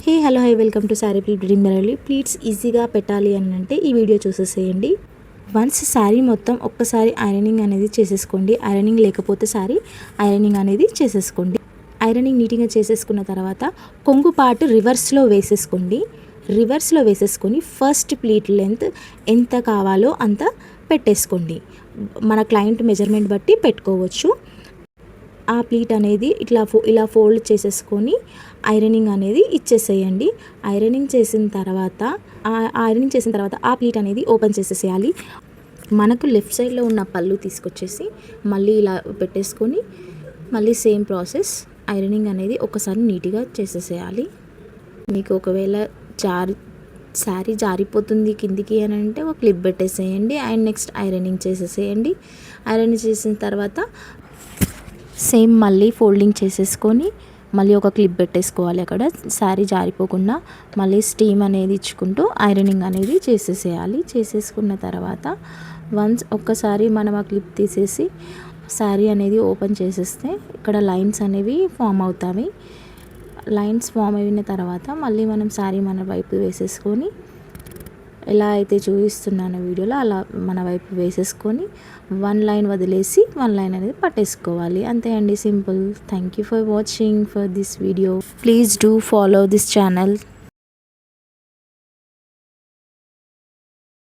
Hello welcome to sari pleat మెరలి pleats ఈజీగా పెట్టాలి అని అంటే ఈ వీడియో చూసేసేయండి. వన్స్ శారీ మొత్తం ఒక్కసారి ఐరనింగ్ అనేది చేసేసుకోండి. ఐరనింగ్ లేకపోతే శారీ ఐరనింగ్ అనేది చేసేసుకోండి. ఐరనింగ్ నీట్గా చేసేసుకున్న తర్వాత కొంగు పార్ట్ రివర్స్లో వేసేసుకొని ఫస్ట్ ప్లీట్ లెంత్ ఎంత కావాలో అంత పెట్టేసుకోండి. మన క్లయింట్ మెజర్మెంట్ బట్టి పెట్టుకోవచ్చు. ఆ ప్లీట్ అనేది ఇలా ఫోల్డ్ చేసేసుకొని ఐరనింగ్ అనేది ఇచ్చేసేయండి. ఐరనింగ్ చేసిన తర్వాత ఆ ప్లీట్ అనేది ఓపెన్ చేసేసేయాలి. మనకు లెఫ్ట్ సైడ్లో ఉన్న పళ్ళు తీసుకొచ్చేసి మళ్ళీ ఇలా పెట్టేసుకొని మళ్ళీ సేమ్ ప్రాసెస్ ఐరనింగ్ అనేది ఒకసారి నీట్గా చేసేసేయాలి. మీకు ఒకవేళ శారీ జారిపోతుంది కిందికి అని అంటే ఒక క్లిప్ పెట్టేసేయండి అండ్ నెక్స్ట్ ఐరనింగ్ చేసేసేయండి. ఐరనింగ్ చేసిన తర్వాత సేమ్ మళ్ళీ ఫోల్డింగ్ చేసేసుకొని మళ్ళీ ఒక క్లిప్ పెట్టేసుకోవాలి. అక్కడ శారీ జారిపోకుండా మళ్ళీ స్టీమ్ అనేది ఇచ్చుకుంటూ ఐరనింగ్ అనేది చేసేసేయాలి. చేసేసుకున్న తర్వాత వన్స్ ఒక్కసారి మనం ఆ క్లిప్ తీసేసి శారీ అనేది ఓపెన్ చేసేస్తే ఇక్కడ లైన్స్ అనేవి ఫామ్ అవుతాయి. లైన్స్ ఫామ్ అయిన తర్వాత మళ్ళీ మనం శారీ మన వైపు వేసేసుకొని ఎలా అయితే చూపిస్తున్నానో వీడియోలో అలా మన వైపు వేసేసుకొని 1 లైన్ వదిలేసి 1 లైన్ అనేది పట్టేసుకోవాలి. అంతే అండి, simple. Thank you for watching for this video. Please do follow this channel.